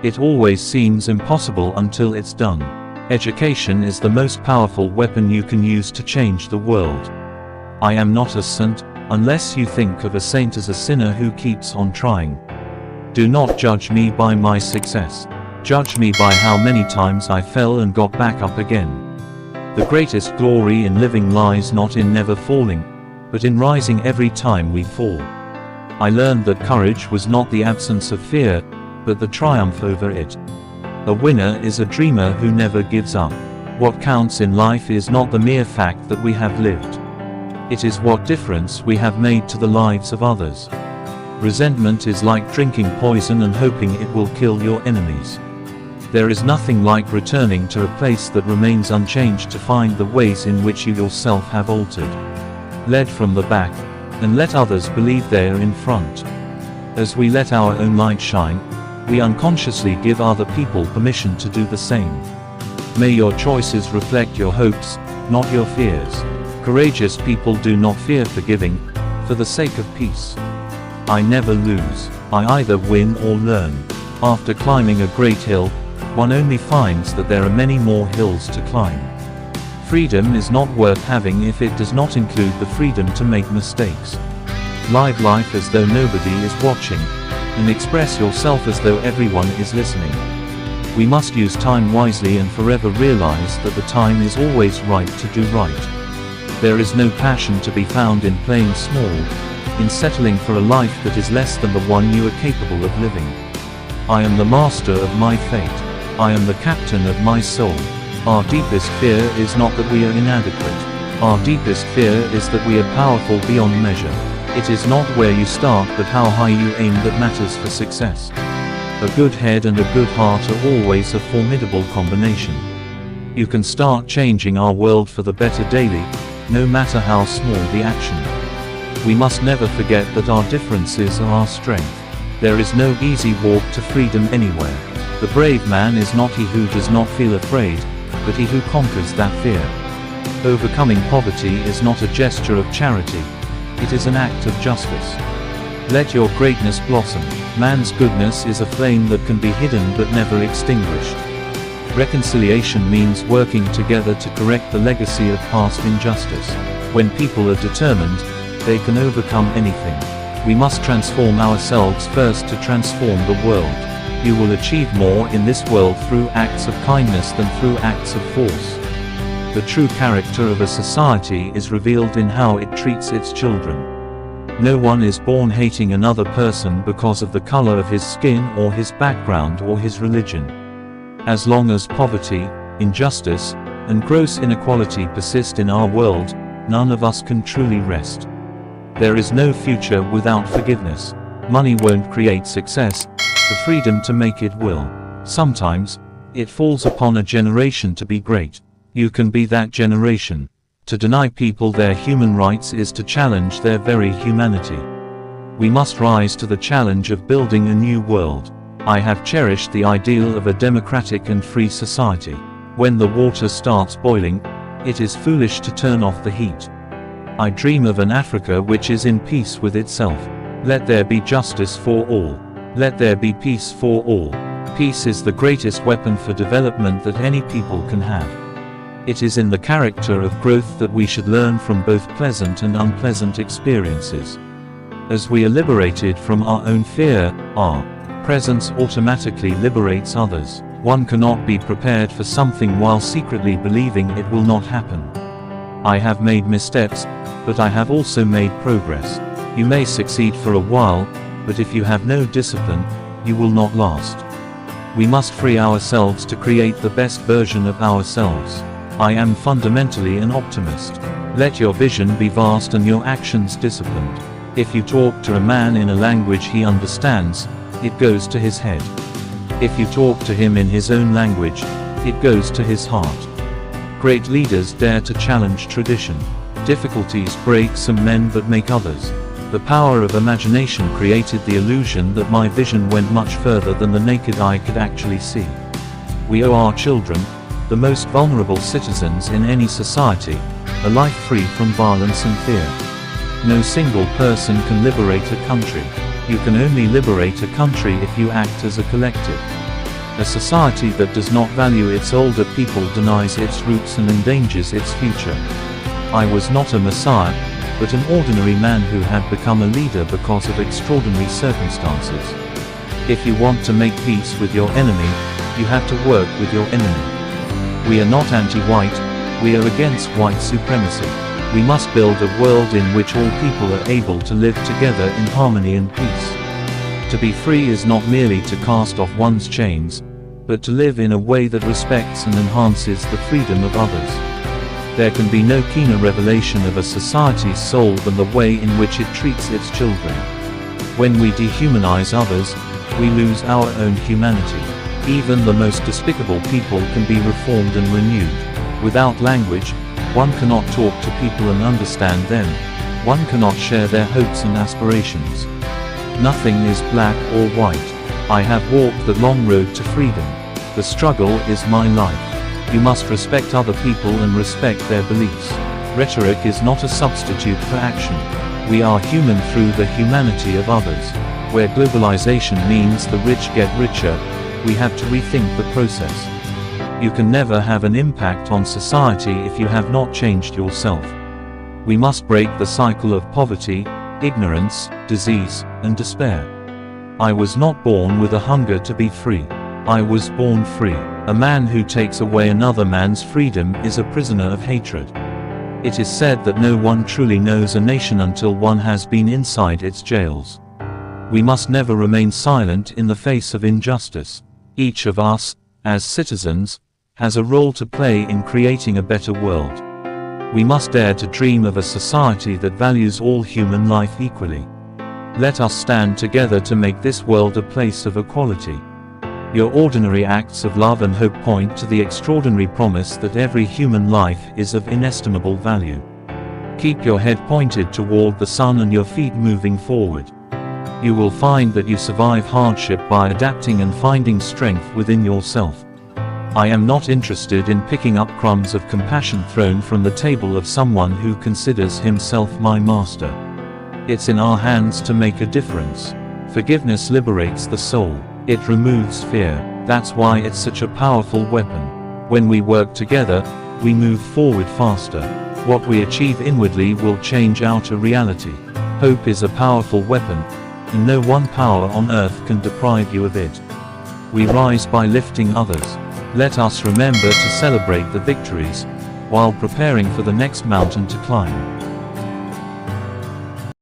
It always seems impossible until it's done. Education is the most powerful weapon you can use to change the world. I am not a saint, unless you think of a saint as a sinner who keeps on trying. Do not judge me by my success. Judge me by how many times I fell and got back up again. The greatest glory in living lies not in never falling, but in rising every time we fall. I learned that courage was not the absence of fear, but the triumph over it. A winner is a dreamer who never gives up. What counts in life is not the mere fact that we have lived. It is what difference we have made to the lives of others. Resentment is like drinking poison and hoping it will kill your enemies. There is nothing like returning to a place that remains unchanged to find the ways in which you yourself have altered. Lead from the back, and let others believe they are in front. As we let our own light shine, we unconsciously give other people permission to do the same. May your choices reflect your hopes, not your fears. Courageous people do not fear forgiving, for the sake of peace. I never lose. I either win or learn. After climbing a great hill, one only finds that there are many more hills to climb. Freedom is not worth having if it does not include the freedom to make mistakes. Live life as though nobody is watching, and express yourself as though everyone is listening. We must use time wisely and forever realize that the time is always right to do right. There is no passion to be found in playing small, in settling for a life that is less than the one you are capable of living. I am the master of my fate. I am the captain of my soul. Our deepest fear is not that we are inadequate. Our deepest fear is that we are powerful beyond measure. It is not where you start but how high you aim that matters for success. A good head and a good heart are always a formidable combination. You can start changing our world for the better daily, no matter how small the action. We must never forget that our differences are our strength. There is no easy walk to freedom anywhere. The brave man is not he who does not feel afraid, but he who conquers that fear. Overcoming poverty is not a gesture of charity. It is an act of justice. Let your greatness blossom. Man's goodness is a flame that can be hidden but never extinguished. Reconciliation means working together to correct the legacy of past injustice. When people are determined, they can overcome anything. We must transform ourselves first to transform the world. You will achieve more in this world through acts of kindness than through acts of force. The true character of a society is revealed in how it treats its children. No one is born hating another person because of the color of his skin or his background or his religion. As long as poverty, injustice, and gross inequality persist in our world, none of us can truly rest. There is no future without forgiveness. Money won't create success, the freedom to make it will. Sometimes, it falls upon a generation to be great. You can be that generation. To deny people their human rights is to challenge their very humanity. We must rise to the challenge of building a new world. I have cherished the ideal of a democratic and free society. When the water starts boiling, it is foolish to turn off the heat. I dream of an Africa which is in peace with itself. Let there be justice for all. Let there be peace for all. Peace is the greatest weapon for development that any people can have. It is in the character of growth that we should learn from both pleasant and unpleasant experiences. As we are liberated from our own fear, our presence automatically liberates others. One cannot be prepared for something while secretly believing it will not happen. I have made missteps, but I have also made progress. You may succeed for a while, but if you have no discipline, you will not last. We must free ourselves to create the best version of ourselves. I am fundamentally an optimist. Let your vision be vast and your actions disciplined. If you talk to a man in a language he understands, it goes to his head. If you talk to him in his own language, it goes to his heart. Great leaders dare to challenge tradition. Difficulties break some men but make others. The power of imagination created the illusion that my vision went much further than the naked eye could actually see. We owe our children, the most vulnerable citizens in any society, a life free from violence and fear. No single person can liberate a country. You can only liberate a country if you act as a collective. A society that does not value its older people denies its roots and endangers its future. I was not a messiah, but an ordinary man who had become a leader because of extraordinary circumstances. If you want to make peace with your enemy, you have to work with your enemy. We are not anti-white, we are against white supremacy. We must build a world in which all people are able to live together in harmony and peace. To be free is not merely to cast off one's chains, but to live in a way that respects and enhances the freedom of others. There can be no keener revelation of a society's soul than the way in which it treats its children. When we dehumanize others, we lose our own humanity. Even the most despicable people can be reformed and renewed. Without language, one cannot talk to people and understand them. One cannot share their hopes and aspirations. Nothing is black or white. I have walked the long road to freedom. The struggle is my life. You must respect other people and respect their beliefs. Rhetoric is not a substitute for action. We are human through the humanity of others. Where globalization means the rich get richer, we have to rethink the process. You can never have an impact on society if you have not changed yourself. We must break the cycle of poverty, ignorance, disease, and despair. I was not born with a hunger to be free. I was born free. A man who takes away another man's freedom is a prisoner of hatred. It is said that no one truly knows a nation until one has been inside its jails. We must never remain silent in the face of injustice. Each of us, as citizens, has a role to play in creating a better world. We must dare to dream of a society that values all human life equally. Let us stand together to make this world a place of equality. Your ordinary acts of love and hope point to the extraordinary promise that every human life is of inestimable value. Keep your head pointed toward the sun and your feet moving forward. You will find that you survive hardship by adapting and finding strength within yourself. I am not interested in picking up crumbs of compassion thrown from the table of someone who considers himself my master. It's in our hands to make a difference. Forgiveness liberates the soul. It removes fear. That's why it's such a powerful weapon. When we work together, we move forward faster. What we achieve inwardly will change outer reality. Hope is a powerful weapon, and no one power on earth can deprive you of it. We rise by lifting others. Let us remember to celebrate the victories, while preparing for the next mountain to climb.